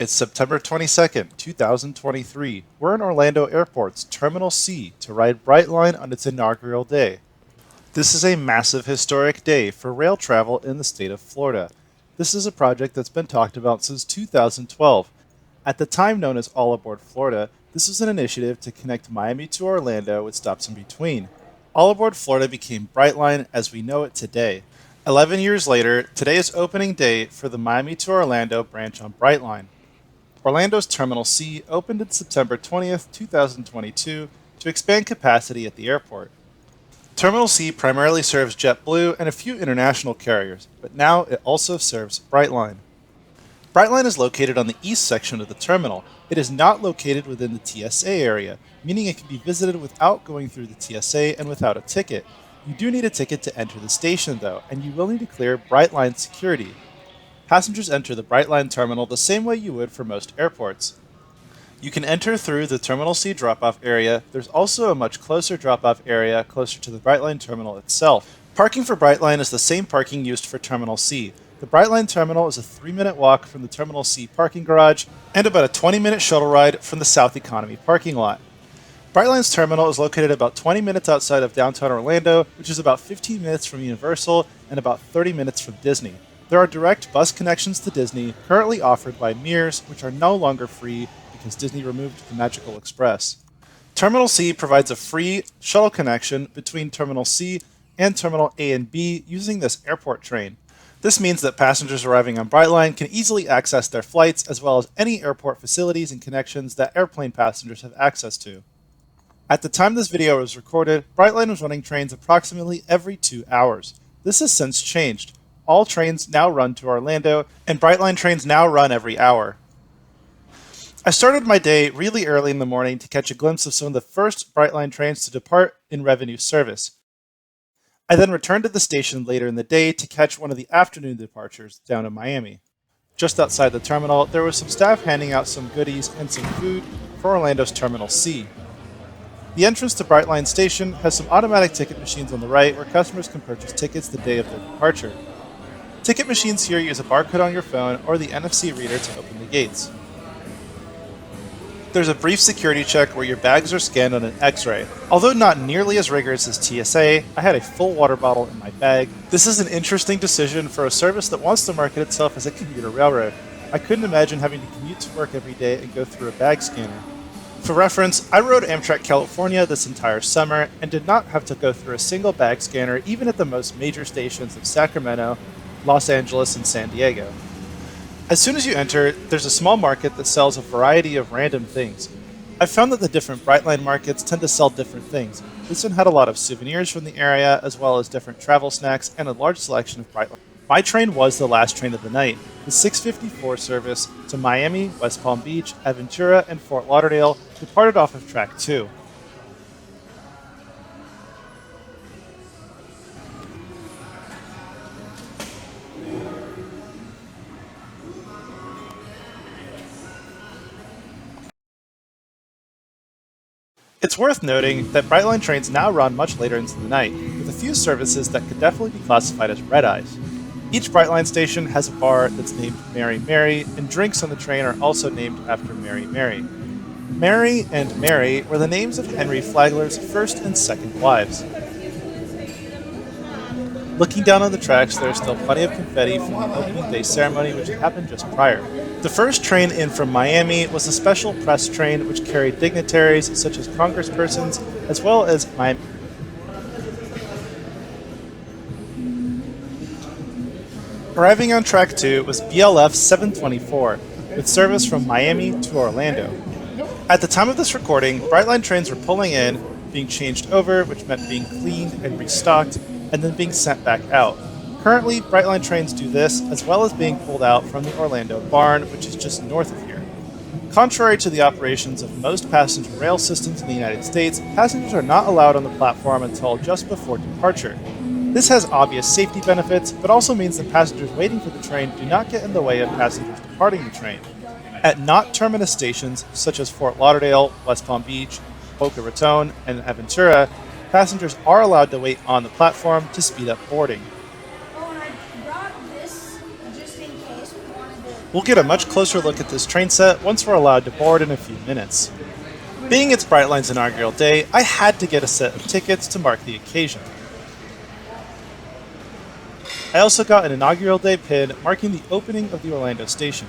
It's September 22nd, 2023. We're in Orlando Airport's Terminal C to ride Brightline on its inaugural day. This is a massive historic day for rail travel in the state of Florida. This is a project that's been talked about since 2012. At the time known as All Aboard Florida, this was an initiative to connect Miami to Orlando with stops in between. All Aboard Florida became Brightline as we know it today. 11 years later, today is opening day for the Miami to Orlando branch on Brightline. Orlando's Terminal C opened on September 20th, 2022 to expand capacity at the airport. Terminal C primarily serves JetBlue and a few international carriers, but now it also serves Brightline. Brightline is located on the east section of the terminal. It is not located within the TSA area, meaning it can be visited without going through the TSA and without a ticket. You do need a ticket to enter the station, though, and you will need to clear Brightline security. Passengers enter the Brightline terminal the same way you would for most airports. You can enter through the Terminal C drop-off area. There's also a much closer drop-off area closer to the Brightline terminal itself. Parking for Brightline is the same parking used for Terminal C. The Brightline terminal is a 3-minute walk from the Terminal C parking garage and about a 20-minute shuttle ride from the South Economy parking lot. Brightline's terminal is located about 20 minutes outside of downtown Orlando, which is about 15 minutes from Universal and about 30 minutes from Disney. There are direct bus connections to Disney currently offered by Mears, which are no longer free because Disney removed the Magical Express. Terminal C provides a free shuttle connection between Terminal C and Terminal A and B using this airport train. This means that passengers arriving on Brightline can easily access their flights as well as any airport facilities and connections that airplane passengers have access to. At the time this video was recorded, Brightline was running trains approximately every 2 hours. This has since changed. All trains now run to Orlando, and Brightline trains now run every hour. I started my day really early in the morning to catch a glimpse of some of the first Brightline trains to depart in revenue service. I then returned to the station later in the day to catch one of the afternoon departures down in Miami. Just outside the terminal, there was some staff handing out some goodies and some food for Orlando's Terminal C. The entrance to Brightline Station has some automatic ticket machines on the right where customers can purchase tickets the day of their departure. Ticket machines here use a barcode on your phone or the NFC reader to open the gates. There's a brief security check where your bags are scanned on an X-ray. Although not nearly as rigorous as TSA, I had a full water bottle in my bag. This is an interesting decision for a service that wants to market itself as a commuter railroad. I couldn't imagine having to commute to work every day and go through a bag scanner. For reference, I rode Amtrak California this entire summer and did not have to go through a single bag scanner even at the most major stations of Sacramento, Los Angeles, and San Diego. As soon as you enter, there's a small market that sells a variety of random things. I've found that the different Brightline markets tend to sell different things. This one had a lot of souvenirs from the area, as well as different travel snacks and a large selection of Brightline. My train was the last train of the night. The 6:54 service to Miami, West Palm Beach, Aventura, and Fort Lauderdale departed off of track 2. It's worth noting that Brightline trains now run much later into the night, with a few services that could definitely be classified as red-eyes. Each Brightline station has a bar that's named Mary Mary, and drinks on the train are also named after Mary Mary. Mary and Mary were the names of Henry Flagler's first and second wives. Looking down on the tracks, there is still plenty of confetti from the opening day ceremony which had happened just prior. The first train in from Miami was a special press train which carried dignitaries such as congresspersons as well as Miami. Arriving on track 2 was BLF 724 with service from Miami to Orlando. At the time of this recording, Brightline trains were pulling in, being changed over, which meant being cleaned and restocked, and then being sent back out. Currently, Brightline trains do this, as well as being pulled out from the Orlando barn, which is just north of here. Contrary to the operations of most passenger rail systems in the United States, passengers are not allowed on the platform until just before departure. This has obvious safety benefits, but also means that passengers waiting for the train do not get in the way of passengers departing the train. At not terminus stations, such as Fort Lauderdale, West Palm Beach, Boca Raton, and Aventura, passengers are allowed to wait on the platform to speed up boarding. Oh, and I brought this just in case we wanted to We'll get a much closer look at this train set once we're allowed to board in a few minutes. Being it's Brightline's inaugural day, I had to get a set of tickets to mark the occasion. I also got an inaugural day pin marking the opening of the Orlando station.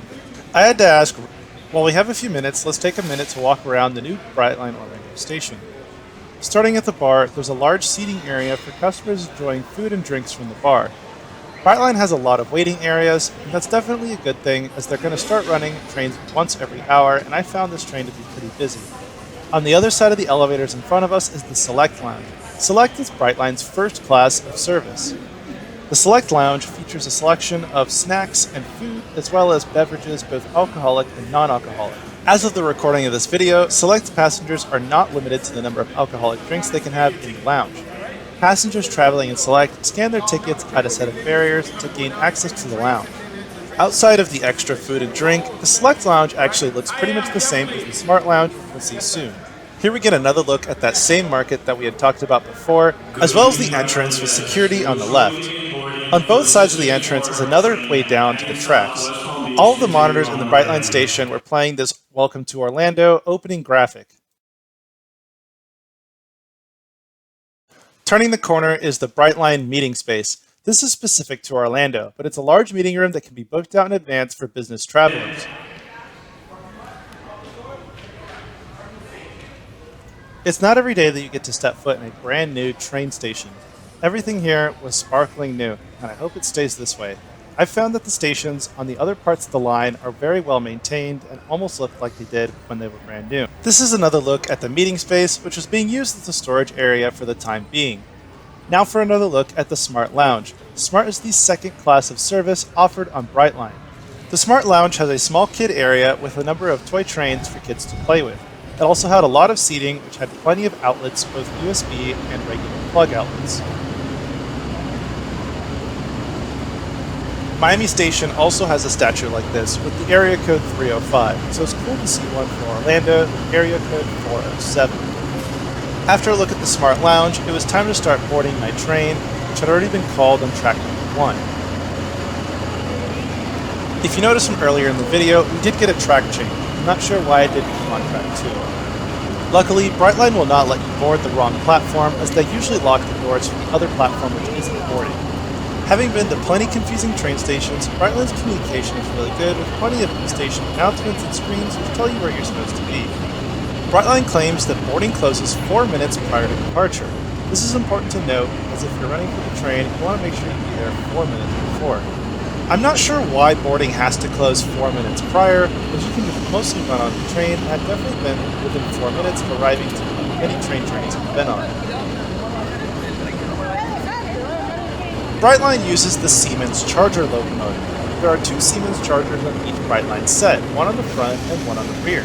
I had to ask, while we have a few minutes, let's take a minute to walk around the new Brightline Orlando station. Starting at the bar, there's a large seating area for customers enjoying food and drinks from the bar. Brightline has a lot of waiting areas, and that's definitely a good thing as they're going to start running trains once every hour, and I found this train to be pretty busy. On the other side of the elevators in front of us is the Select Lounge. Select is Brightline's first class of service. The Select Lounge features a selection of snacks and food, as well as beverages, both alcoholic and non-alcoholic. As of the recording of this video, Select passengers are not limited to the number of alcoholic drinks they can have in the lounge. Passengers traveling in Select scan their tickets at a set of barriers to gain access to the lounge. Outside of the extra food and drink, the Select Lounge actually looks pretty much the same as the Smart Lounge we'll see soon. Here we get another look at that same market that we had talked about before, as well as the entrance with security on the left. On both sides of the entrance is another way down to the tracks. All of the monitors in the Brightline station were playing this Welcome to Orlando opening graphic. Turning the corner is the Brightline meeting space. This is specific to Orlando, but it's a large meeting room that can be booked out in advance for business travelers. It's not every day that you get to step foot in a brand new train station. Everything here was sparkling new, and I hope it stays this way. I've found that the stations on the other parts of the line are very well maintained and almost look like they did when they were brand new. This is another look at the meeting space, which was being used as a storage area for the time being. Now for another look at the Smart Lounge. Smart is the second class of service offered on Brightline. The Smart Lounge has a small kid area with a number of toy trains for kids to play with. It also had a lot of seating, which had plenty of outlets, both USB and regular plug outlets. Miami Station also has a statue like this with the area code 305, so it's cool to see one for Orlando with area code 407. After a look at the Smart Lounge, it was time to start boarding my train, which had already been called on track number 1. If you noticed from earlier in the video, we did get a track change. I'm not sure why it didn't come on track 2. Luckily, Brightline will not let you board the wrong platform, as they usually lock the doors for the other platform which isn't boarded. Having been to plenty confusing train stations, Brightline's communication is really good with plenty of station announcements and screens which tell you where you're supposed to be. Brightline claims that boarding closes 4 minutes prior to departure. This is important to note, as if you're running for the train, you want to make sure you be there 4 minutes before. I'm not sure why boarding has to close 4 minutes prior, as you can mostly run on the train, and I've definitely been within 4 minutes of arriving to any train journeys I've been on. Brightline uses the Siemens Charger locomotive. There are 2 Siemens Chargers on each Brightline set, one on the front and one on the rear.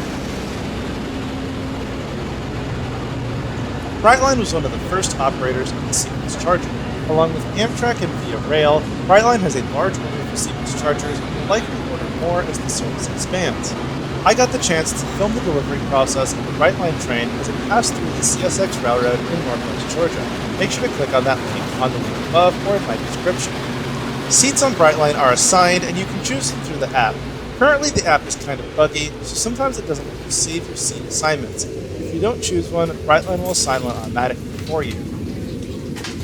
Brightline was one of the first operators of the Siemens Charger. Along with Amtrak and Via Rail, Brightline has a large order for Siemens Chargers and will likely order more as the service expands. I got the chance to film the delivery process of the Brightline train as it passed through the CSX Railroad in Northwest Georgia. Make sure to click on that link on the link above or in my description. Seats on Brightline are assigned and you can choose them through the app. Currently the app is kind of buggy, so sometimes it doesn't let you save your seat assignments. If you don't choose one, Brightline will assign one automatically for you.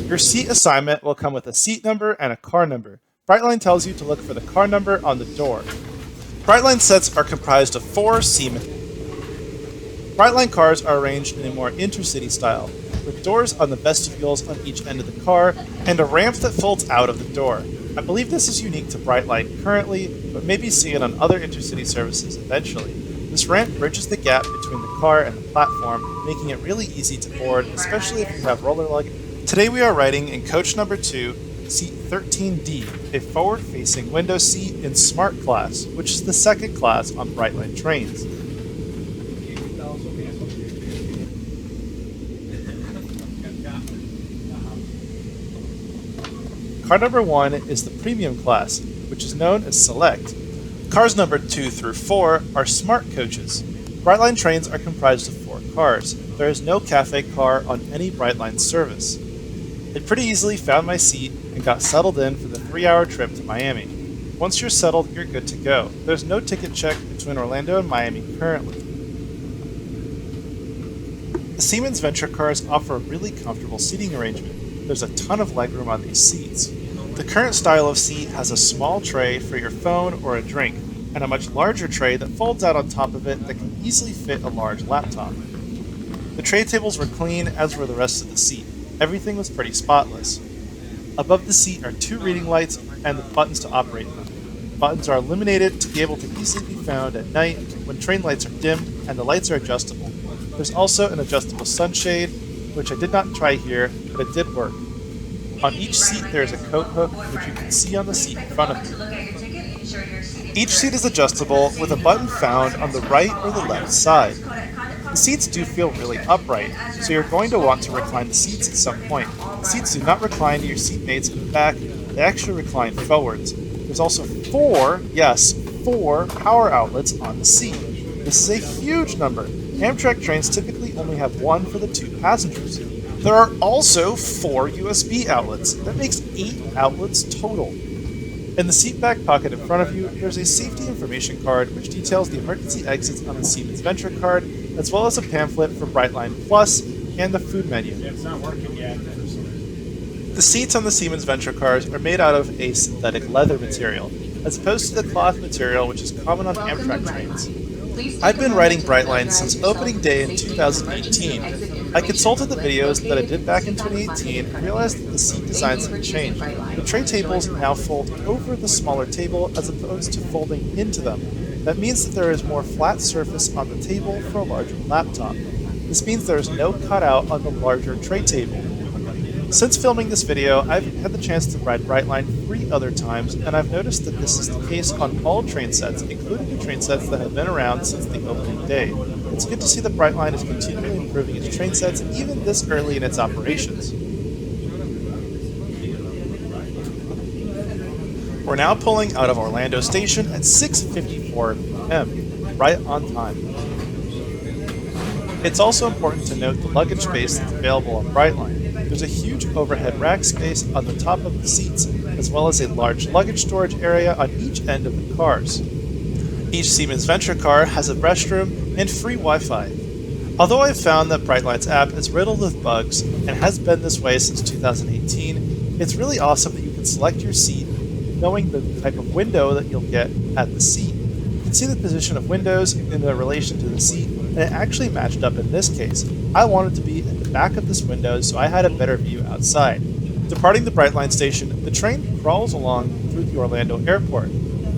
Your seat assignment will come with a seat number and a car number. Brightline tells you to look for the car number on the door. Brightline sets are comprised of 4 Siemens. Brightline cars are arranged in a more intercity style, with doors on the vestibules on each end of the car and a ramp that folds out of the door. I believe this is unique to Brightline currently, but may be seen on other intercity services eventually. This ramp bridges the gap between the car and the platform, making it really easy to board, especially if you have roller luggage. Today we are riding in coach number 2, seat 13D, a forward-facing window seat in Smart class, which is the second class on Brightline trains. Car number 1 is the premium class, which is known as Select. Cars number 2 through 4 are Smart coaches. Brightline trains are comprised of 4 cars. There is no cafe car on any Brightline service. I pretty easily found my seat and got settled in for the 3-hour trip to Miami. Once you're settled, you're good to go. There's no ticket check between Orlando and Miami currently. The Siemens Venture cars offer a really comfortable seating arrangement. There's a ton of legroom on these seats. The current style of seat has a small tray for your phone or a drink, and a much larger tray that folds out on top of it that can easily fit a large laptop. The tray tables were clean, as were the rest of the seat. Everything was pretty spotless. Above the seat are 2 reading lights and the buttons to operate them. The buttons are illuminated to be able to easily be found at night when train lights are dim, and the lights are adjustable. There's also an adjustable sunshade, which I did not try here, but it did work. On each seat there is a coat hook, which you can see on the seat in front of you. Each seat is adjustable with a button found on the right or the left side. The seats do feel really upright, so you're going to want to recline the seats at some point. The seats do not recline to your seatmates in the back, they actually recline forwards. There's also 4 power outlets on the seat. This is a huge number. Amtrak trains typically only have 1 for the 2 passengers. There are also 4 USB outlets. That makes 8 outlets total. In the seat back pocket in front of you, there's a safety information card which details the emergency exits on the Siemens Venture card, as well as a pamphlet for Brightline Plus and the food menu. It's not working yet. The seats on the Siemens Venture cars are made out of a synthetic leather material, as opposed to the cloth material which is common on Amtrak trains. I've been riding Brightline since opening day in 2018. I consulted the videos that I did back in 2018 and realized that the seat designs have changed. The tray tables now fold over the smaller table as opposed to folding into them. That means that there is more flat surface on the table for a larger laptop. This means there is no cutout on the larger tray table. Since filming this video, I've had the chance to ride Brightline 3 other times, and I've noticed that this is the case on all train sets, including the train sets that have been around since the opening day. It's good to see that Brightline is continually improving its train sets even this early in its operations. We're now pulling out of Orlando Station at 6:54 p.m., right on time. It's also important to note the luggage space that's available on Brightline. There's a huge overhead rack space on the top of the seats, as well as a large luggage storage area on each end of the cars. Each Siemens Venture car has a restroom and free Wi-Fi. Although I've found that Brightline's app is riddled with bugs and has been this way since 2018, it's really awesome that you can select your seat knowing the type of window that you'll get at the seat. You can see the position of windows in relation to the seat, and it actually matched up in this case. I wanted to be at the back of this window so I had a better view outside. Departing the Brightline station, the train crawls along through the Orlando airport.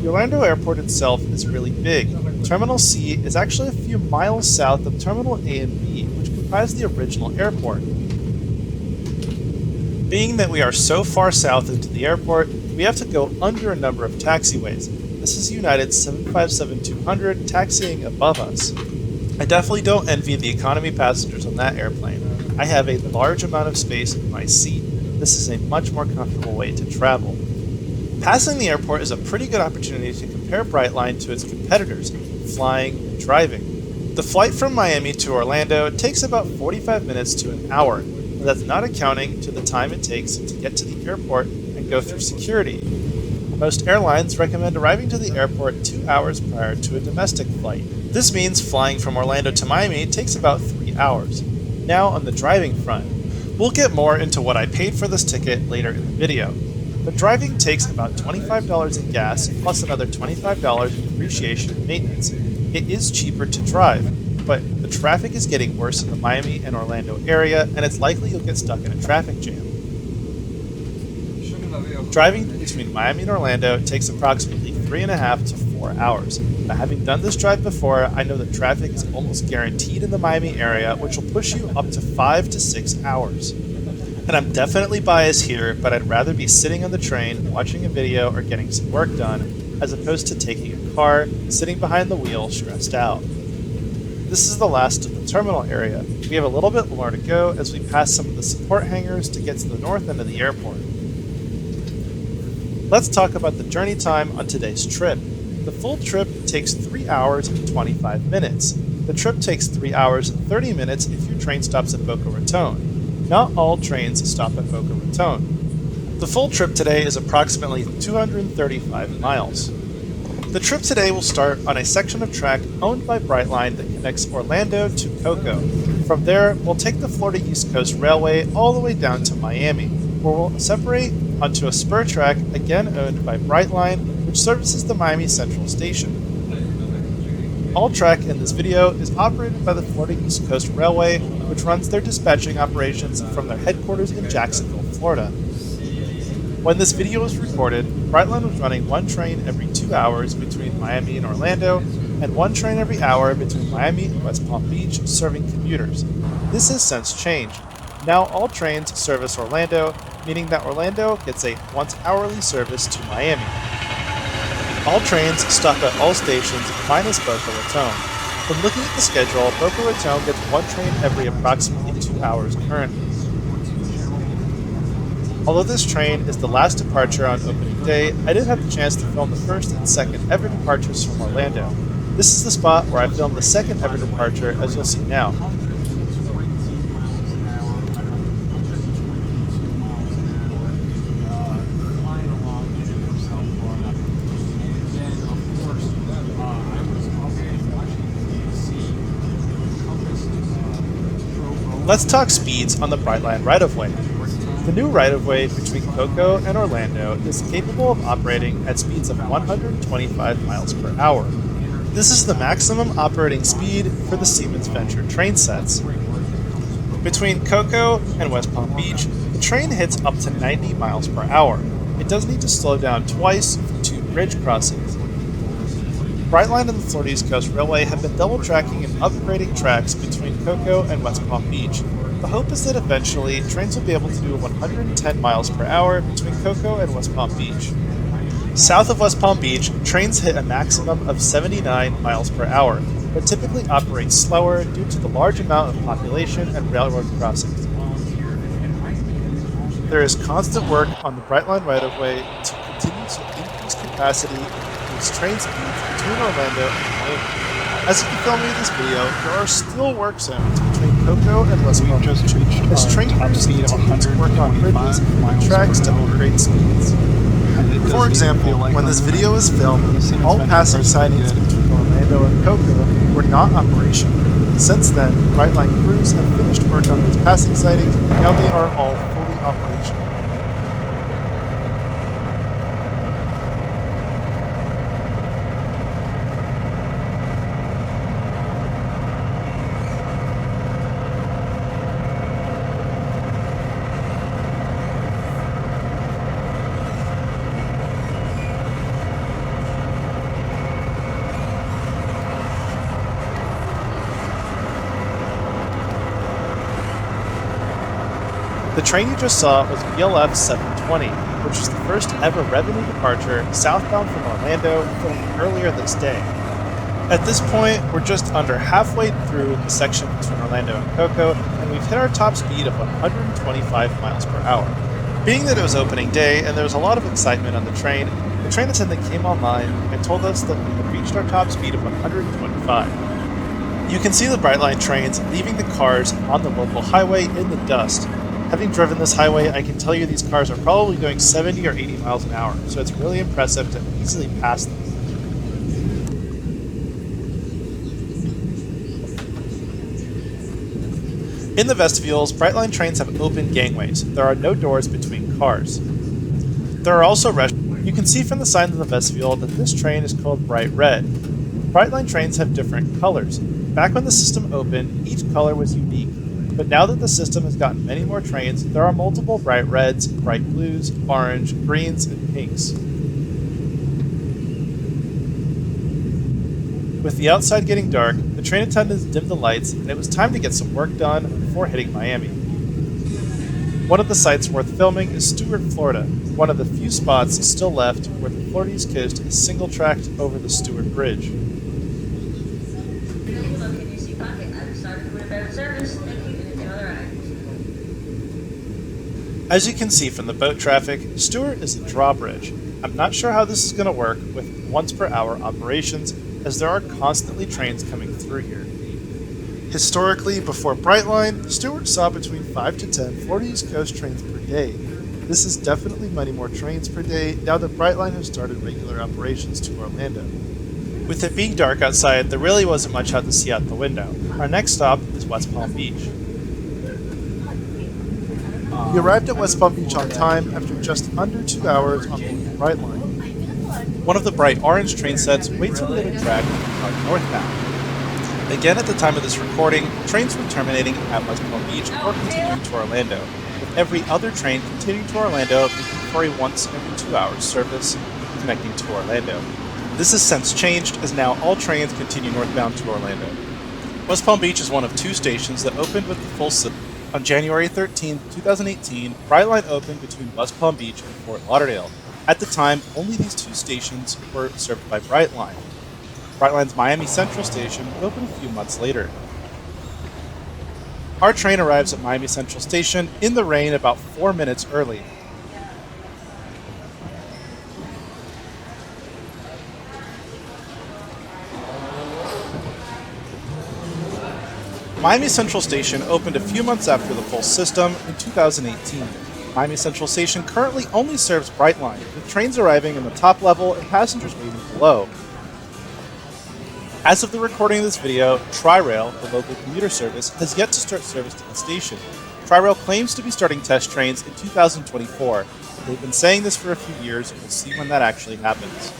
The Orlando airport itself is really big. Terminal C is actually a few miles south of Terminal A and B, which comprise the original airport. Being that we are so far south into the airport, we have to go under a number of taxiways. This is United 757-200 taxiing above us. I definitely don't envy the economy passengers on that airplane. I have a large amount of space in my seat. This is a much more comfortable way to travel. Passing the airport is a pretty good opportunity to compare Brightline to its competitors, flying and driving. The flight from Miami to Orlando takes about 45 minutes to an hour, and that's not accounting to the time it takes to get to the airport and go through security. Most airlines recommend arriving to the airport 2 hours prior to a domestic flight. This means flying from Orlando to Miami takes about 3 hours. Now on the driving front, we'll get more into what I paid for this ticket later in the video. But driving takes about $25 in gas plus another $25 in depreciation and maintenance. It is cheaper to drive, but the traffic is getting worse in the Miami and Orlando area, and it's likely you'll get stuck in a traffic jam. Driving between Miami and Orlando takes approximately 3.5 to 4 hours. Now, having done this drive before, I know that traffic is almost guaranteed in the Miami area, which will push you up to 5 to 6 hours. And I'm definitely biased here, but I'd rather be sitting on the train, watching a video, or getting some work done, as opposed to taking a car, sitting behind the wheel, stressed out. This is the last of the terminal area. We have a little bit more to go as we pass some of the support hangars to get to the north end of the airport. Let's talk about the journey time on today's trip. The full trip takes 3 hours and 25 minutes. The trip takes 3 hours and 30 minutes if your train stops at Boca Raton. Not all trains stop at Boca Raton. The full trip today is approximately 235 miles. The trip today will start on a section of track owned by Brightline that connects Orlando to Cocoa. From there, we'll take the Florida East Coast Railway all the way down to Miami, where we'll separate onto a spur track again owned by Brightline, which services the Miami Central Station. All track in this video is operated by the Florida East Coast Railway, which runs their dispatching operations from their headquarters in Jacksonville, Florida. When this video was recorded, Brightline was running one train every 2 hours between Miami and Orlando, and one train every hour between Miami and West Palm Beach, serving commuters. This has since changed. Now all trains service Orlando, meaning that Orlando gets a once-hourly service to Miami. All trains stop at all stations minus Boca Raton. From looking at the schedule, Boca Raton gets one train every approximately 2 hours currently. Although this train is the last departure on opening day, I did have the chance to film the first and second ever departures from Orlando. This is the spot where I filmed the second ever departure, as you'll see now. Let's talk speeds on the Brightline right-of-way. The new right-of-way between Cocoa and Orlando is capable of operating at speeds of 125 miles per hour. This is the maximum operating speed for the Siemens Venture train sets. Between Cocoa and West Palm Beach, the train hits up to 90 miles per hour. It does need to slow down twice for 2 bridge crossings. Brightline and the Florida East Coast Railway have been double tracking and upgrading tracks between Cocoa and West Palm Beach. The hope is that eventually trains will be able to do 110 miles per hour between Cocoa and West Palm Beach. South of West Palm Beach, trains hit a maximum of 79 miles per hour, but typically operate slower due to the large amount of population and railroad crossings. There is constant work on the Brightline right-of-way to continue to increase capacity and increase train speeds between Orlando and Miami. As you can tell me in this video, there are still work zones between Cocoa and West Palm Beach, as train crews continue to work on bridges and tracks to upgrade speeds. For example, when this video was filmed, all passing sightings between Orlando and Cocoa were not operational. Since then, Brightline crews have finished work on these passing sightings, and now they are all fully operational. The train you just saw was BLF 720, which was the first ever revenue departure southbound from Orlando filmed earlier this day. At this point, we're just under halfway through the section between Orlando and Cocoa, and we've hit our top speed of 125 miles per hour. Being that it was opening day and there was a lot of excitement on the train attendant came online and told us that we had reached our top speed of 125. You can see the Brightline trains leaving the cars on the local highway in the dust. Having driven this highway, I can tell you these cars are probably doing 70 or 80 miles an hour, so it's really impressive to easily pass them. In the vestibules, Brightline trains have open gangways. There are no doors between cars. There are also restrooms. You can see from the signs in the vestibule that this train is called Bright Red. Brightline trains have different colors. Back when the system opened, each color was unique. But now that the system has gotten many more trains, there are multiple bright reds, bright blues, orange, greens, and pinks. With the outside getting dark, the train attendants dimmed the lights, and it was time to get some work done before hitting Miami. One of the sites worth filming is Stuart, Florida, one of the few spots still left where the Florida East Coast is single-tracked over the Stuart Bridge. As you can see from the boat traffic, Stuart is a drawbridge. I'm not sure how this is going to work with once-per-hour operations, as there are constantly trains coming through here. Historically, before Brightline, Stuart saw between 5 to 10 Florida East Coast trains per day. This is definitely many more trains per day now that Brightline has started regular operations to Orlando. With it being dark outside, there really wasn't much out to see out the window. Our next stop is West Palm Beach. We arrived at West Palm Beach on time after just under 2 hours on board the Brightline. One of the bright orange train sets waits on the other track northbound. Again, at the time of this recording, trains were terminating at West Palm Beach or continuing to Orlando, with every other train continuing to Orlando making for a once every 2 hours service connecting to Orlando. This has since changed, as now all trains continue northbound to Orlando. West Palm Beach is one of 2 stations that opened with the full system. On January 13, 2018, Brightline opened between West Palm Beach and Fort Lauderdale. At the time, only these 2 stations were served by Brightline. Brightline's Miami Central station would open a few months later. Our train arrives at Miami Central Station in the rain about 4 minutes early. Miami Central Station opened a few months after the full system in 2018. Miami Central Station currently only serves Brightline, with trains arriving in the top level and passengers waiting below. As of the recording of this video, Tri-Rail, the local commuter service, has yet to start service to the station. Tri-Rail claims to be starting test trains in 2024. They've been saying this for a few years, and we'll see when that actually happens.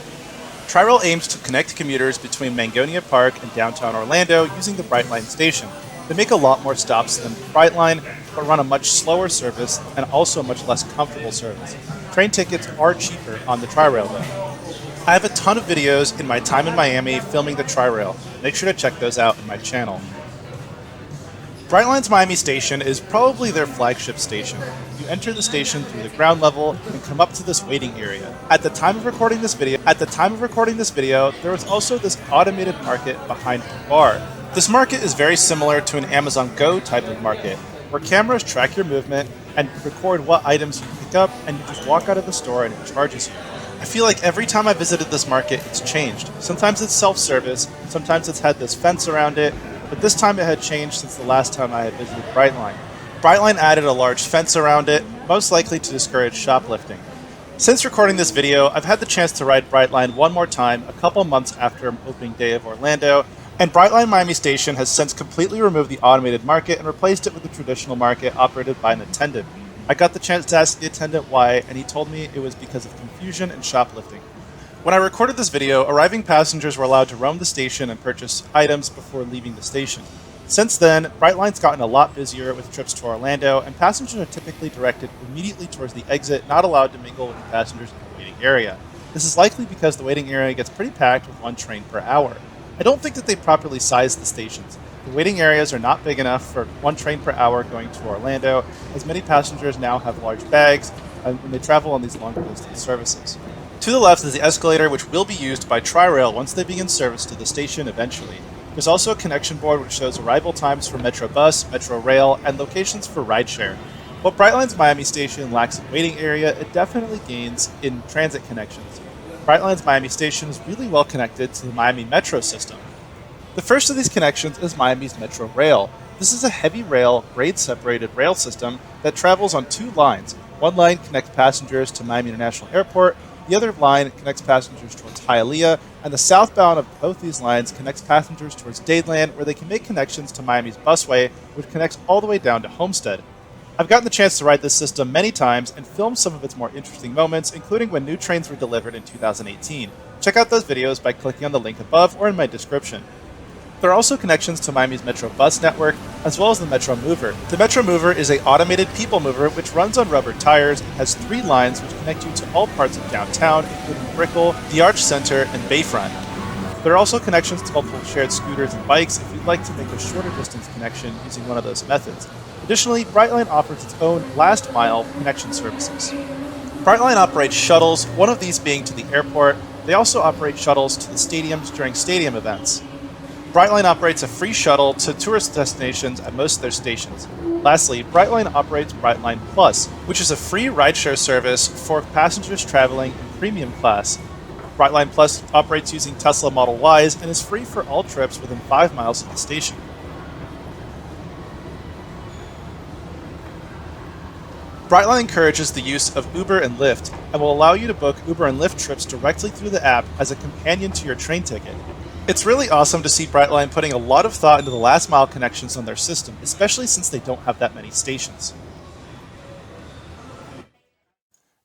Tri-Rail aims to connect commuters between Mangonia Park and downtown Orlando using the Brightline station. They make a lot more stops than Brightline, but run a much slower service and also a much less comfortable service. Train tickets are cheaper on the Tri-Rail though. I have a ton of videos in my time in Miami filming the Tri-Rail. Make sure to check those out in my channel. Brightline's Miami station is probably their flagship station. You enter the station through the ground level and come up to this waiting area. At the time of recording this video, there was also this automated market behind the bar. This market is very similar to an Amazon Go type of market, where cameras track your movement and record what items you pick up, and you just walk out of the store and it charges you. I feel like every time I visited this market, it's changed. Sometimes it's self-service, sometimes it's had this fence around it, but this time it had changed since the last time I had visited Brightline. Brightline added a large fence around it, most likely to discourage shoplifting. Since recording this video, I've had the chance to ride Brightline one more time a couple months after opening day of Orlando, and Brightline Miami Station has since completely removed the automated market and replaced it with the traditional market operated by an attendant. I got the chance to ask the attendant why, and he told me it was because of confusion and shoplifting. When I recorded this video, arriving passengers were allowed to roam the station and purchase items before leaving the station. Since then, Brightline's gotten a lot busier with trips to Orlando, and passengers are typically directed immediately towards the exit, not allowed to mingle with the passengers in the waiting area. This is likely because the waiting area gets pretty packed with 1 train per hour. I don't think that they properly sized the stations. The waiting areas are not big enough for 1 train per hour going to Orlando, as many passengers now have large bags when they travel on these longer distance services. To the left is the escalator, which will be used by Tri-Rail once they begin service to the station eventually. There's also a connection board which shows arrival times for Metro Bus, Metro Rail, and locations for rideshare. What Brightline's Miami Station lacks in waiting area, it definitely gains in transit connections. Brightline's Miami Station is really well connected to the Miami Metro system. The first of these connections is Miami's Metro Rail. This is a heavy rail, grade-separated rail system that travels on 2 lines. One line connects passengers to Miami International Airport, the other line connects passengers towards Hialeah, and the southbound of both these lines connects passengers towards Dadeland, where they can make connections to Miami's busway, which connects all the way down to Homestead. I've gotten the chance to ride this system many times and film some of its more interesting moments, including when new trains were delivered in 2018. Check out those videos by clicking on the link above or in my description. There are also connections to Miami's Metro Bus network, as well as the Metro Mover. The Metro Mover is an automated people mover which runs on rubber tires and has 3 lines which connect you to all parts of downtown, including Brickell, the Arch Center, and Bayfront. There are also connections to multiple shared scooters and bikes if you'd like to make a shorter distance connection using one of those methods. Additionally, Brightline offers its own last mile connection services. Brightline operates shuttles, one of these being to the airport. They also operate shuttles to the stadiums during stadium events. Brightline operates a free shuttle to tourist destinations at most of their stations. Lastly, Brightline operates Brightline Plus, which is a free rideshare service for passengers traveling in premium class. Brightline Plus operates using Tesla Model Ys and is free for all trips within 5 miles of the station. Brightline encourages the use of Uber and Lyft and will allow you to book Uber and Lyft trips directly through the app as a companion to your train ticket. It's really awesome to see Brightline putting a lot of thought into the last mile connections on their system, especially since they don't have that many stations.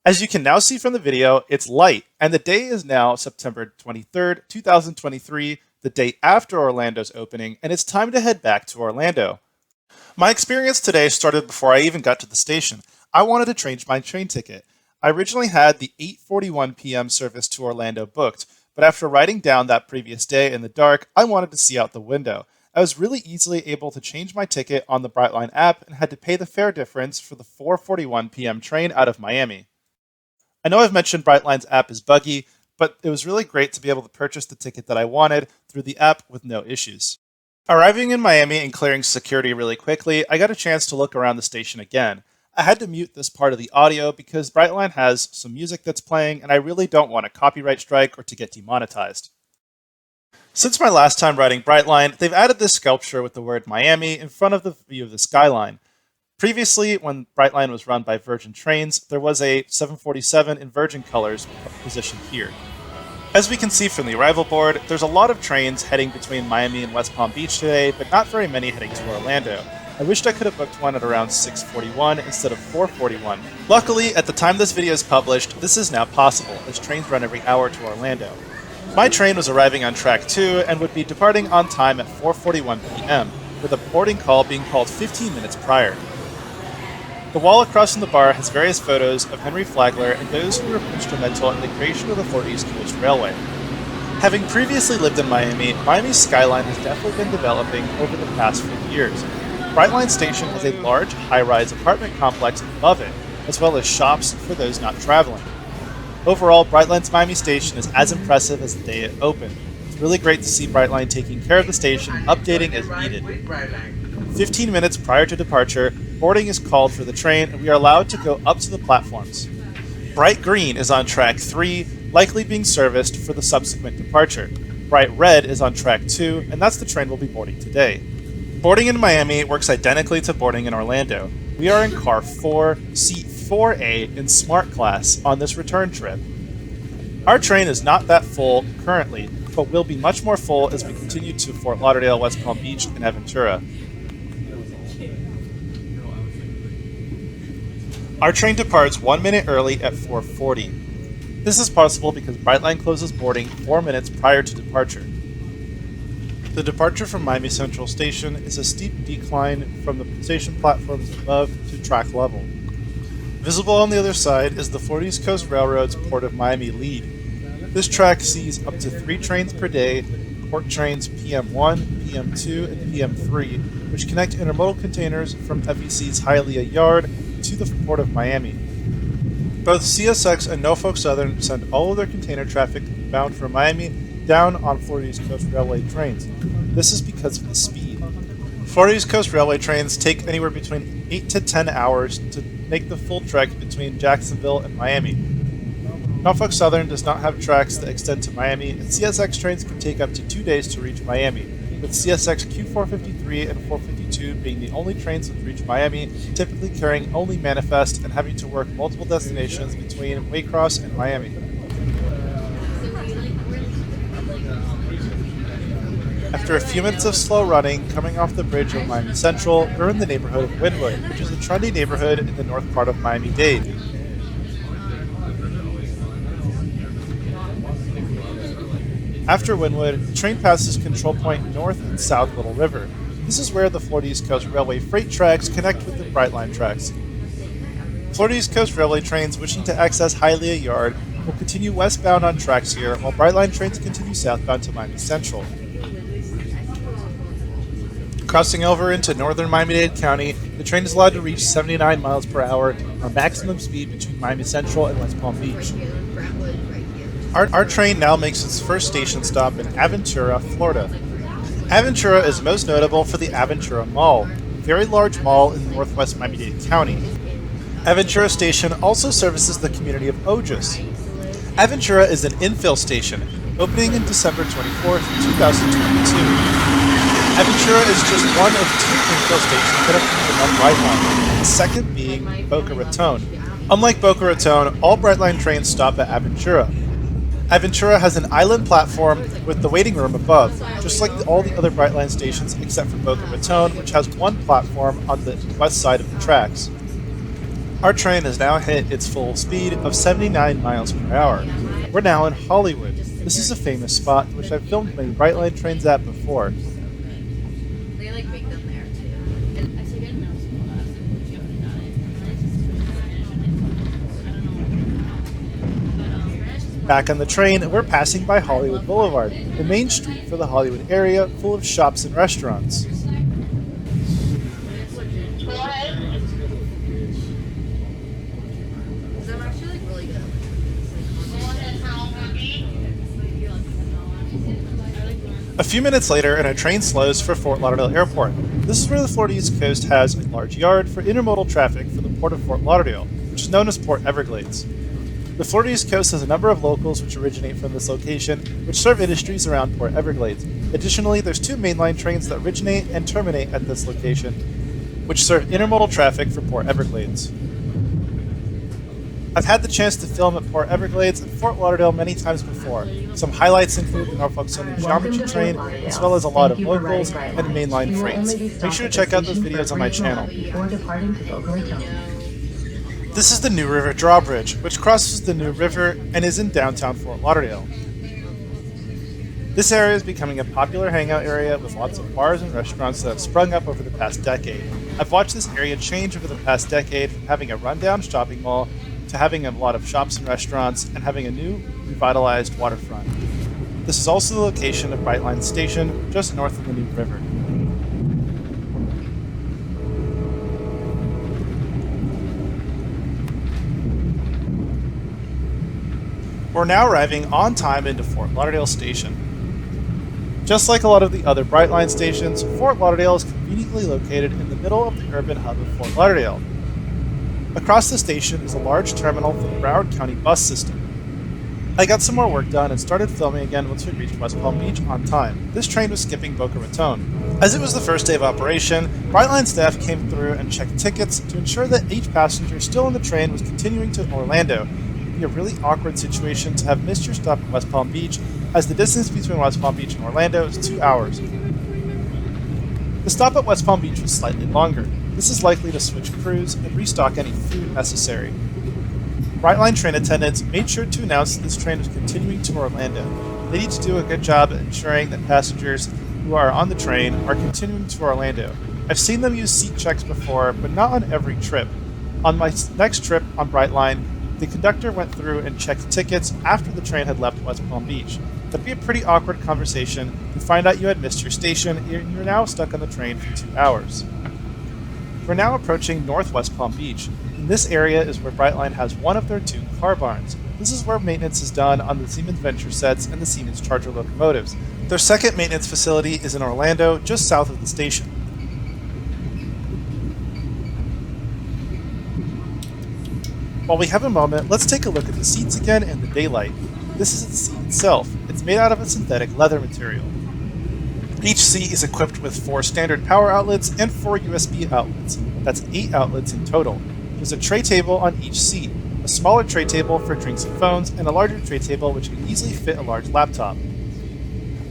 As you can now see from the video, it's light, and the day is now September 23rd, 2023, the day after Orlando's opening, and it's time to head back to Orlando. My experience today started before I even got to the station. I wanted to change my train ticket. I originally had the 8:41 p.m. service to Orlando booked, but after writing down that previous day in the dark, I wanted to see out the window. I was really easily able to change my ticket on the Brightline app and had to pay the fare difference for the 4:41 p.m. train out of Miami. I know I've mentioned Brightline's app is buggy, but it was really great to be able to purchase the ticket that I wanted through the app with no issues. Arriving in Miami and clearing security really quickly, I got a chance to look around the station again. I had to mute this part of the audio because Brightline has some music that's playing and I really don't want a copyright strike or to get demonetized. Since my last time riding Brightline, they've added this sculpture with the word Miami in front of the view of the skyline. Previously, when Brightline was run by Virgin Trains, there was a 747 in Virgin colors positioned here. As we can see from the arrival board, there's a lot of trains heading between Miami and West Palm Beach today, but not very many heading to Orlando. I wished I could have booked one at around 6:41 instead of 4:41. Luckily, at the time this video is published, this is now possible, as trains run every hour to Orlando. My train was arriving on track 2 and would be departing on time at 4:41 p.m., with a boarding call being called 15 minutes prior. The wall across from the bar has various photos of Henry Flagler and those who were instrumental in the creation of the Florida East Coast Railway. Having previously lived in Miami, Miami's skyline has definitely been developing over the past few years. Brightline Station has a large high-rise apartment complex above it, as well as shops for those not traveling. Overall, Brightline's Miami Station is as impressive as the day it opened. It's really great to see Brightline taking care of the station, updating as needed. 15 minutes prior to departure, boarding is called for the train and we are allowed to go up to the platforms. Bright green is on track 3, likely being serviced for the subsequent departure. Bright red is on track 2, and that's the train we'll be boarding today. Boarding in Miami works identically to boarding in Orlando. We are in car 4, seat 4A in Smart Class on this return trip. Our train is not that full currently, but will be much more full as we continue to Fort Lauderdale, West Palm Beach, and Aventura. Our train departs 1 minute early at 4:40. This is possible because Brightline closes boarding 4 minutes prior to departure. The departure from Miami Central Station is a steep decline from the station platforms above to track level. Visible on the other side is the Florida East Coast Railroad's Port of Miami lead. This track sees up to 3 trains per day, port trains PM1, PM2, and PM3, which connect intermodal containers from FEC's Hialeah Yard to the Port of Miami. Both CSX and Norfolk Southern send all of their container traffic bound for Miami down on Florida East Coast Railway trains. This is because of the speed. Florida East Coast Railway trains take anywhere between 8 to 10 hours to make the full trek between Jacksonville and Miami. Norfolk Southern does not have tracks that extend to Miami, and CSX trains can take up to 2 days to reach Miami, with CSX Q453 and 452 being the only trains that reach Miami, typically carrying only manifest and having to work multiple destinations between Waycross and Miami. After a few minutes of slow running, coming off the bridge of Miami Central, we're in the neighborhood of Wynwood, which is a trendy neighborhood in the north part of Miami-Dade. After Wynwood, the train passes Control Point north and south Little River. This is where the Florida East Coast Railway freight tracks connect with the Brightline tracks. Florida East Coast Railway trains wishing to access Hialeah Yard will continue westbound on tracks here, while Brightline trains continue southbound to Miami Central. Crossing over into northern Miami-Dade County, the train is allowed to reach 79 miles per hour on maximum speed between Miami Central and West Palm Beach. Our train now makes its first station stop in Aventura, Florida. Aventura is most notable for the Aventura Mall, a very large mall in northwest Miami-Dade County. Aventura Station also services the community of Ojus. Aventura is an infill station, opening in December 24, 2022. Aventura is just one of 2 infill stations that are connected on Brightline. the second being Boca Raton. Unlike Boca Raton, all Brightline trains stop at Aventura. Aventura has an island platform with the waiting room above, just like all the other Brightline stations except for Boca Raton, which has one platform on the west side of the tracks. Our train has now hit its full speed of 79 miles per hour. We're now in Hollywood. This is a famous spot which I've filmed many Brightline trains at before. Back on the train, we're passing by Hollywood Boulevard, the main street for the Hollywood area, full of shops and restaurants. A few minutes later, and our train slows for Fort Lauderdale Airport. This is where the Florida East Coast has a large yard for intermodal traffic for the Port of Fort Lauderdale, which is known as Port Everglades. The Florida East Coast has a number of locals which originate from this location, which serve industries around Port Everglades. Additionally, there's two mainline trains that originate and terminate at this location, which serve intermodal traffic for Port Everglades. I've had the chance to film at Port Everglades and Fort Lauderdale many times before. Some highlights include the Norfolk Southern Geometry train, as well as a lot of locals and mainline freights. Make sure to check out those videos on my channel. This is the New River Drawbridge, which crosses the New River and is in downtown Fort Lauderdale. This area is becoming a popular hangout area with lots of bars and restaurants that have sprung up over the past decade. I've watched this area change over the past decade from having a rundown shopping mall to having a lot of shops and restaurants and having a new, revitalized waterfront. This is also the location of Brightline Station, just north of the New River. We're now arriving on time into Fort Lauderdale Station. Just like a lot of the other Brightline stations, Fort Lauderdale is conveniently located in the middle of the urban hub of Fort Lauderdale. Across the station is a large terminal for the Broward County bus system. I got some more work done and started filming again once we reached West Palm Beach on time. This train was skipping Boca Raton. As it was the first day of operation, Brightline staff came through and checked tickets to ensure that each passenger still on the train was continuing to Orlando. A really awkward situation to have missed your stop at West Palm Beach, as the distance between West Palm Beach and Orlando is 2 hours. The stop at West Palm Beach was slightly longer. This is likely to switch crews and restock any food necessary. Brightline train attendants made sure to announce that this train was continuing to Orlando. They need to do a good job at ensuring that passengers who are on the train are continuing to Orlando. I've seen them use seat checks before, but not on every trip. On my next trip on Brightline, the conductor went through and checked tickets after the train had left West Palm Beach. That'd be a pretty awkward conversation to find out you had missed your station and you're now stuck on the train for 2 hours. We're now approaching Northwest Palm Beach. In this area is where Brightline has one of their 2 car barns. This is where maintenance is done on the Siemens Venture sets and the Siemens Charger locomotives. Their second maintenance facility is in Orlando, just south of the station. While we have a moment, let's take a look at the seats again in the daylight. This is the seat itself. It's made out of a synthetic leather material. Each seat is equipped with 4 standard power outlets and 4 USB outlets. That's 8 outlets in total. There's a tray table on each seat, a smaller tray table for drinks and phones, and a larger tray table which can easily fit a large laptop.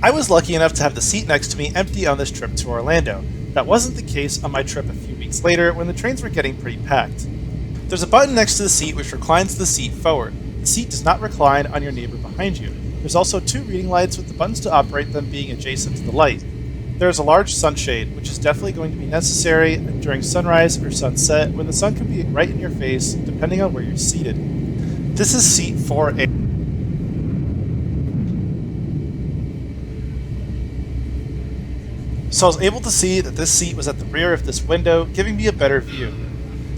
I was lucky enough to have the seat next to me empty on this trip to Orlando. That wasn't the case on my trip a few weeks later when the trains were getting pretty packed. There's a button next to the seat which reclines the seat forward. The seat does not recline on your neighbor behind you. There's also 2 reading lights with the buttons to operate them being adjacent to the light. There is a large sunshade, which is definitely going to be necessary during sunrise or sunset when the sun can be right in your face depending on where you're seated. This is seat 4A. So I was able to see that this seat was at the rear of this window, giving me a better view.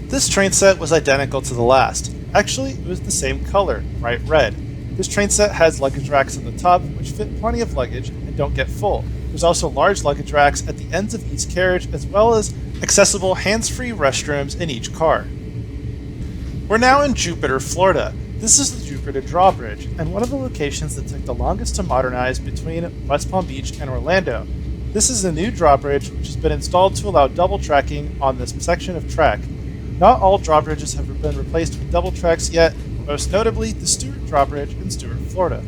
This train set was identical to the last. Actually, it was the same color, bright red. This train set has luggage racks on the top, which fit plenty of luggage and don't get full. There's also large luggage racks at the ends of each carriage, as well as accessible hands-free restrooms in each car. We're now in Jupiter, Florida. This is the Jupiter Drawbridge, and one of the locations that took the longest to modernize between West Palm Beach and Orlando. This is a new drawbridge which has been installed to allow double tracking on this section of track. Not all drawbridges have been replaced with double tracks yet, most notably the Stuart Drawbridge in Stuart, Florida.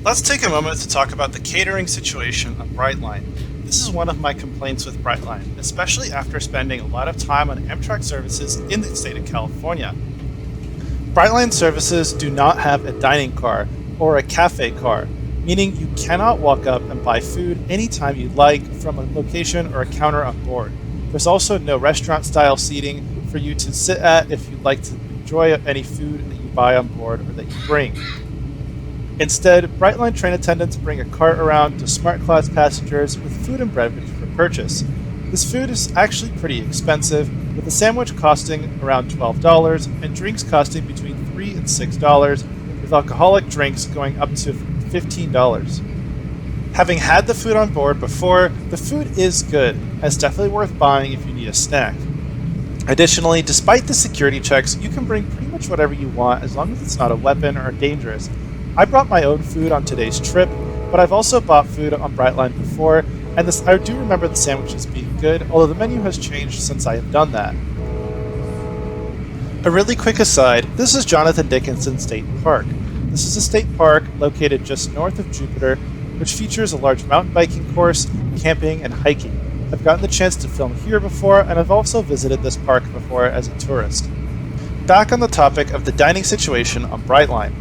Let's take a moment to talk about the catering situation on Brightline. This is one of my complaints with Brightline, especially after spending a lot of time on Amtrak services in the state of California. Brightline services do not have a dining car or a cafe car, meaning you cannot walk up and buy food anytime you'd like from a location or a counter on board. There's also no restaurant-style seating for you to sit at if you'd like to enjoy any food that you buy on board or that you bring. Instead, Brightline train attendants bring a cart around to Smart Class passengers with food and beverage for purchase. This food is actually pretty expensive, with a sandwich costing around $12 and drinks costing between $3 and $6, with alcoholic drinks going up to $15. Having had the food on board before, the food is good, and it's definitely worth buying if you need a snack. Additionally, despite the security checks, you can bring pretty much whatever you want as long as it's not a weapon or dangerous. I brought my own food on today's trip, but I've also bought food on Brightline before, and I do remember the sandwiches being good, although the menu has changed since I have done that. A really quick aside, this is Jonathan Dickinson State Park. This is a state park located just north of Jupiter, which features a large mountain biking course, camping, and hiking. I've gotten the chance to film here before, and I've also visited this park before as a tourist. Back on the topic of the dining situation on Brightline.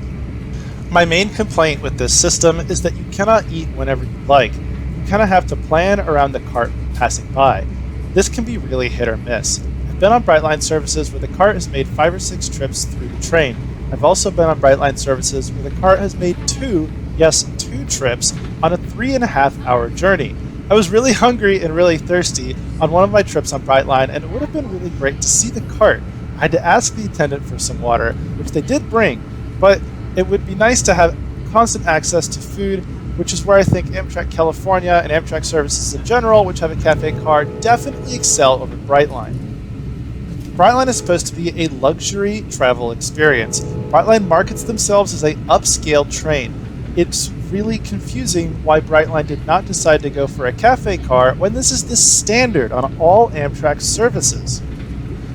My main complaint with this system is that you cannot eat whenever you like. You kind of have to plan around the cart passing by. This can be really hit or miss. I've been on Brightline services where the cart has made 5 or 6 trips through the train. I've also been on Brightline services where the cart has made 2 trips on a 3.5-hour journey. I was really hungry and really thirsty on one of my trips on Brightline, and it would have been really great to see the cart. I had to ask the attendant for some water, which they did bring, but it would be nice to have constant access to food, which is where I think Amtrak California and Amtrak services in general, which have a cafe car, definitely excel over Brightline. Brightline is supposed to be a luxury travel experience. Brightline markets themselves as an upscale train. It's really confusing why Brightline did not decide to go for a cafe car when this is the standard on all Amtrak services.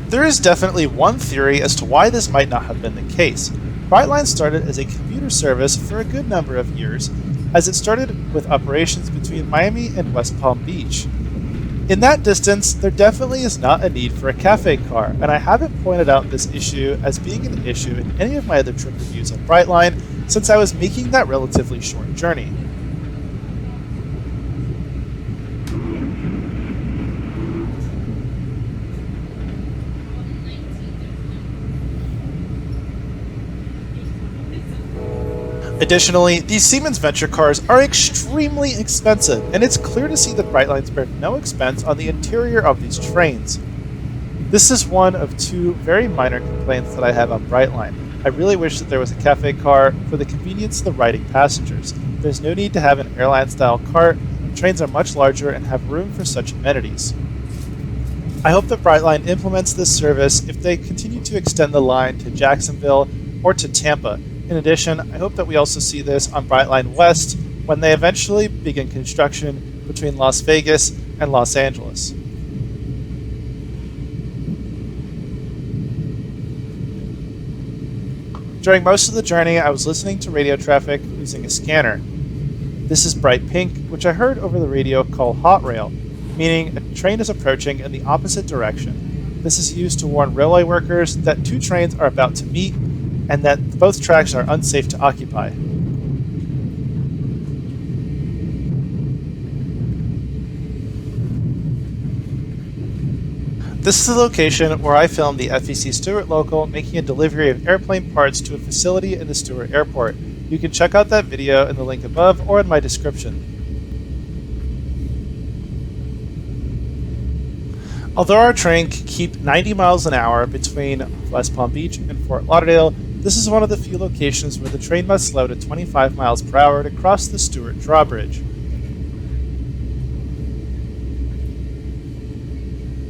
There is definitely one theory as to why this might not have been the case. Brightline started as a commuter service for a good number of years, as it started with operations between Miami and West Palm Beach. In that distance, there definitely is not a need for a cafe car, and I haven't pointed out this issue as being an issue in any of my other trip reviews on Brightline since I was making that relatively short journey. Additionally, these Siemens Venture cars are extremely expensive, and it's clear to see that Brightline spared no expense on the interior of these trains. This is one of 2 very minor complaints that I have on Brightline. I really wish that there was a cafe car for the convenience of the riding passengers. There's no need to have an airline-style cart. Trains are much larger and have room for such amenities. I hope that Brightline implements this service if they continue to extend the line to Jacksonville or to Tampa. In addition, I hope that we also see this on Brightline West when they eventually begin construction between Las Vegas and Los Angeles. During most of the journey, I was listening to radio traffic using a scanner. This is bright pink, which I heard over the radio called hot rail, meaning a train is approaching in the opposite direction. This is used to warn railway workers that 2 trains are about to meet and that both tracks are unsafe to occupy. This is the location where I filmed the FEC Stuart local making a delivery of airplane parts to a facility in the Stuart airport. You can check out that video in the link above or in my description. Although our train can keep 90 miles an hour between West Palm Beach and Fort Lauderdale, this is one of the few locations where the train must slow to 25 miles per hour to cross the Stuart Drawbridge.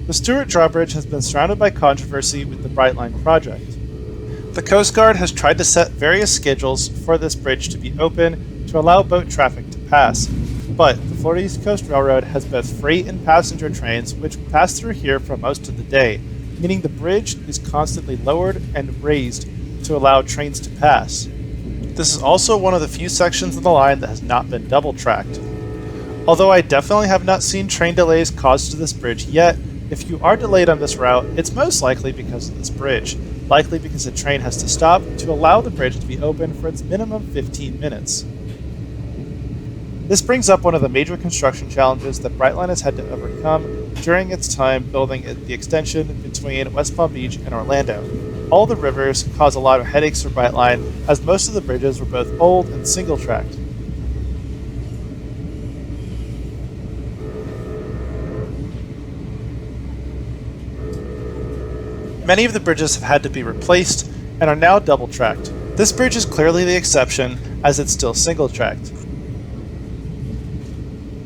The Stuart Drawbridge has been surrounded by controversy with the Brightline project. The Coast Guard has tried to set various schedules for this bridge to be open to allow boat traffic to pass, but the Florida East Coast Railroad has both freight and passenger trains which pass through here for most of the day. meaning the bridge is constantly lowered and raised to allow trains to pass. This is also one of the few sections of the line that has not been double-tracked. Although I definitely have not seen train delays caused to this bridge yet, if you are delayed on this route, it's most likely because of this bridge, likely because a train has to stop to allow the bridge to be open for its minimum 15 minutes. This brings up one of the major construction challenges that Brightline has had to overcome during its time building the extension between West Palm Beach and Orlando. All the rivers cause a lot of headaches for Brightline, as most of the bridges were both old and single-tracked. Many of the bridges have had to be replaced and are now double-tracked. This bridge is clearly the exception, as it's still single-tracked.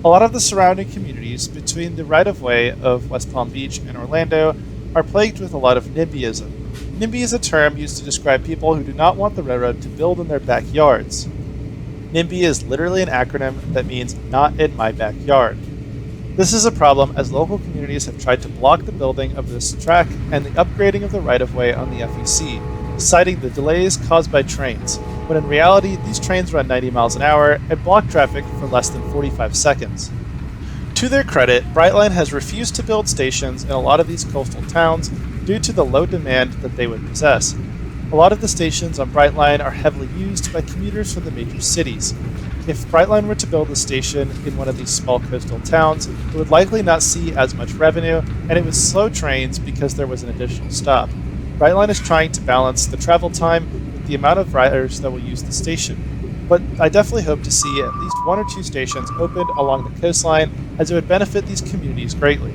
A lot of the surrounding communities between the right-of-way of West Palm Beach and Orlando are plagued with a lot of NIMBYism. NIMBY is a term used to describe people who do not want the railroad to build in their backyards. NIMBY is literally an acronym that means "not in my backyard." This is a problem as local communities have tried to block the building of this track and the upgrading of the right-of-way on the FEC, citing the delays caused by trains, when in reality these trains run 90 miles an hour and block traffic for less than 45 seconds. To their credit, Brightline has refused to build stations in a lot of these coastal towns due to the low demand that they would possess. A lot of the stations on Brightline are heavily used by commuters from the major cities. If Brightline were to build a station in one of these small coastal towns, it would likely not see as much revenue, and it would slow trains because there was an additional stop. Brightline is trying to balance the travel time with the amount of riders that will use the station. But I definitely hope to see at least one or two stations opened along the coastline, as it would benefit these communities greatly.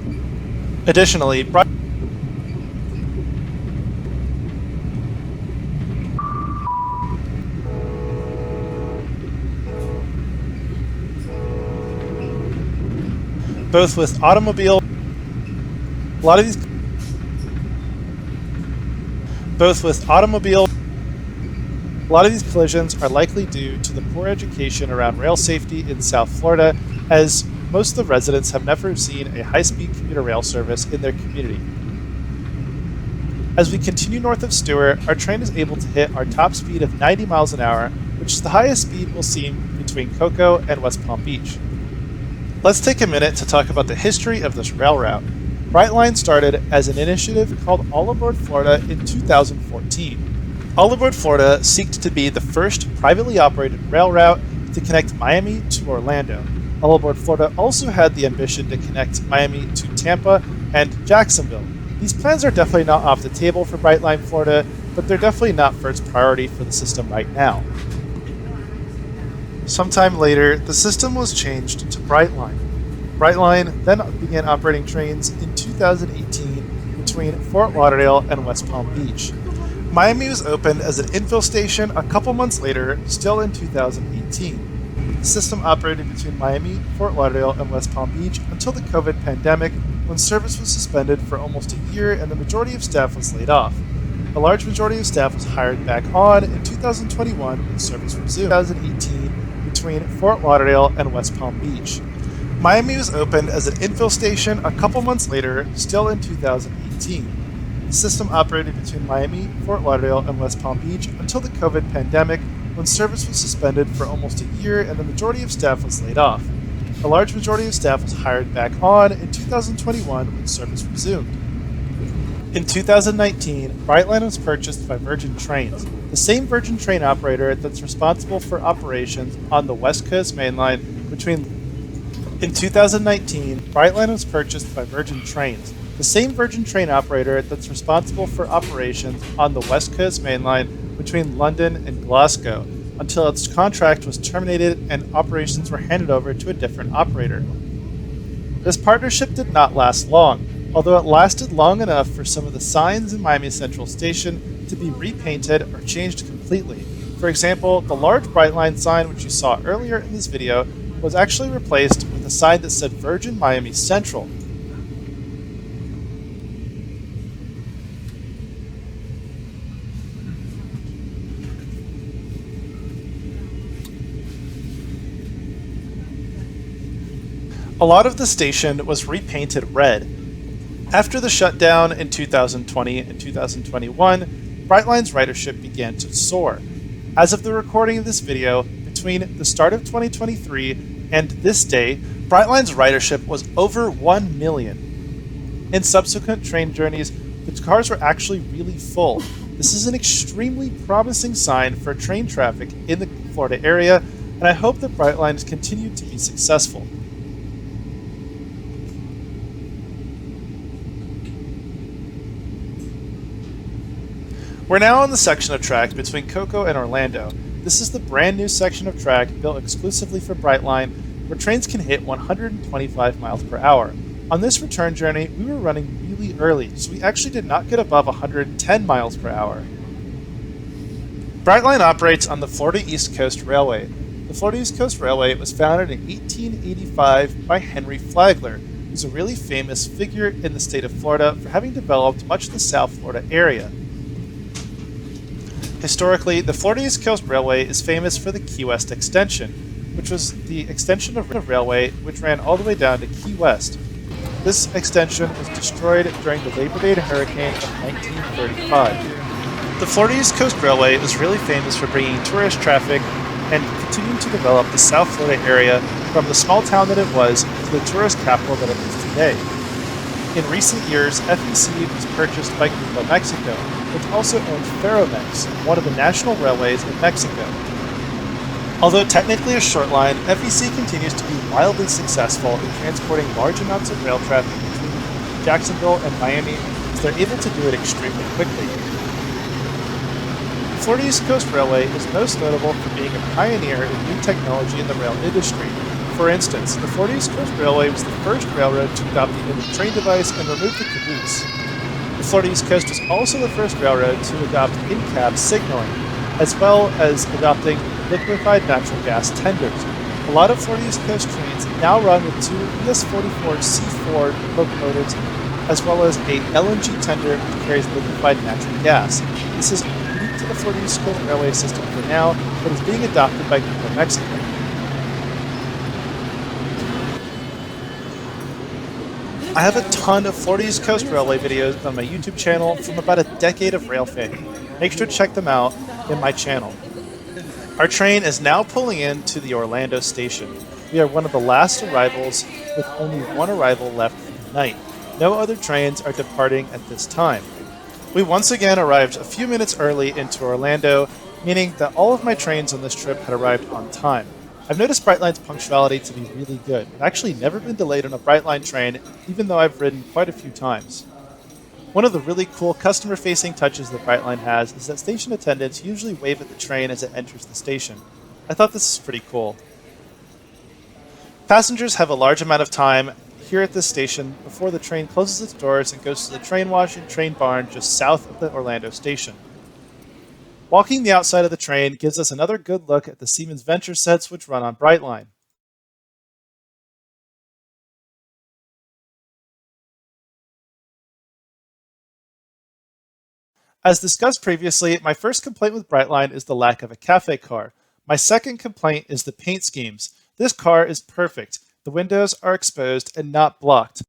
Additionally, both with automobile A lot of these collisions are likely due to the poor education around rail safety in South Florida, as most of the residents have never seen a high-speed commuter rail service in their community. As we continue north of Stuart, our train is able to hit our top speed of 90 miles an hour, which is the highest speed we'll see between Cocoa and West Palm Beach. Let's take a minute to talk about the history of this rail route. Brightline started as an initiative called All Aboard Florida in 2014. All Aboard Florida seeked to be the first privately operated rail route to connect Miami to Orlando. All Aboard Florida also had the ambition to connect Miami to Tampa and Jacksonville. These plans are definitely not off the table for Brightline Florida, but they're definitely not first priority for the system right now. Sometime later, the system was changed to Brightline. Brightline then began operating trains in 2018 between Fort Lauderdale and West Palm Beach. Miami was opened as an infill station a couple months later, still in 2018. The system operated between Miami, Fort Lauderdale, and West Palm Beach until the COVID pandemic, when service was suspended for almost a year and the majority of staff was laid off. A large majority of staff was hired back on in 2021 when service resumed. 2018 between Fort Lauderdale and West Palm Beach. Miami was opened as an infill station a couple months later, still in 2018. The system operated between Miami, Fort Lauderdale, and West Palm Beach until the COVID pandemic, when service was suspended for almost a year and the majority of staff was laid off. A large majority of staff was hired back on in 2021 when service resumed. In 2019, Brightline was purchased by Virgin Trains, the same Virgin train operator that's responsible for operations on the West Coast Main Line between In 2019, Brightline was purchased by Virgin Trains, the same Virgin train operator that's responsible for operations on the West Coast Main Line between London and Glasgow, until its contract was terminated and operations were handed over to a different operator. This partnership did not last long, although it lasted long enough for some of the signs in Miami Central Station to be repainted or changed completely. For example, the large Brightline sign which you saw earlier in this video was actually replaced with a sign that said Virgin Miami Central. A lot of the station was repainted red. After the shutdown in 2020 and 2021, Brightline's ridership began to soar. As of the recording of this video, between the start of 2023 and this day, Brightline's ridership was over 1 million. In subsequent train journeys, the cars were actually really full. This is an extremely promising sign for train traffic in the Florida area, and I hope that Brightline continues to be successful. We're now on the section of track between Cocoa and Orlando. This is the brand new section of track built exclusively for Brightline, where trains can hit 125 miles per hour. On this return journey, we were running really early, so we actually did not get above 110 miles per hour. Brightline operates on the Florida East Coast Railway. The Florida East Coast Railway was founded in 1885 by Henry Flagler, who's a really famous figure in the state of Florida for having developed much of the South Florida area. Historically, the Florida East Coast Railway is famous for the Key West extension, which was the extension of railway which ran all the way down to Key West. This extension was destroyed during the Labor Day hurricane of 1935. The Florida East Coast Railway is really famous for bringing tourist traffic and continuing to develop the South Florida area from the small town that it was to the tourist capital that it is today. In recent years, FEC was purchased by Grupo Mexico, which also owns Ferromex, one of the national railways in Mexico. Although technically a short line, FEC continues to be wildly successful in transporting large amounts of rail traffic between Jacksonville and Miami, as they're able to do it extremely quickly. The Florida East Coast Railway is most notable for being a pioneer in new technology in the rail industry. For instance, the Florida East Coast Railway was the first railroad to adopt the in-train device and remove the caboose. The Florida East Coast was also the first railroad to adopt in-cab signaling, as well as adopting liquefied natural gas tenders. A lot of Florida East Coast trains now run with two ES44C4 locomotives, as well as a LNG tender which carries liquefied natural gas. This is unique to the Florida East Coast Railway system for now, but is being adopted by Grupo Mexico. I have a ton of Florida East Coast Railway videos on my YouTube channel from about a decade of rail fame. Make sure to check them out in my channel. Our train is now pulling into the Orlando station. We are one of the last arrivals, with only one arrival left for the night. No other trains are departing at this time. We once again arrived a few minutes early into Orlando, meaning that all of my trains on this trip had arrived on time. I've noticed Brightline's punctuality to be really good. I've actually never been delayed on a Brightline train, even though I've ridden quite a few times. One of the really cool customer-facing touches that Brightline has is that station attendants usually wave at the train as it enters the station. I thought this is pretty cool. Passengers have a large amount of time here at this station before the train closes its doors and goes to the train wash and train barn just south of the Orlando station. Walking the outside of the train gives us another good look at the Siemens Venture sets which run on Brightline. As discussed previously, my first complaint with Brightline is the lack of a cafe car. My second complaint is the paint schemes. This car is perfect. The windows are exposed and not blocked.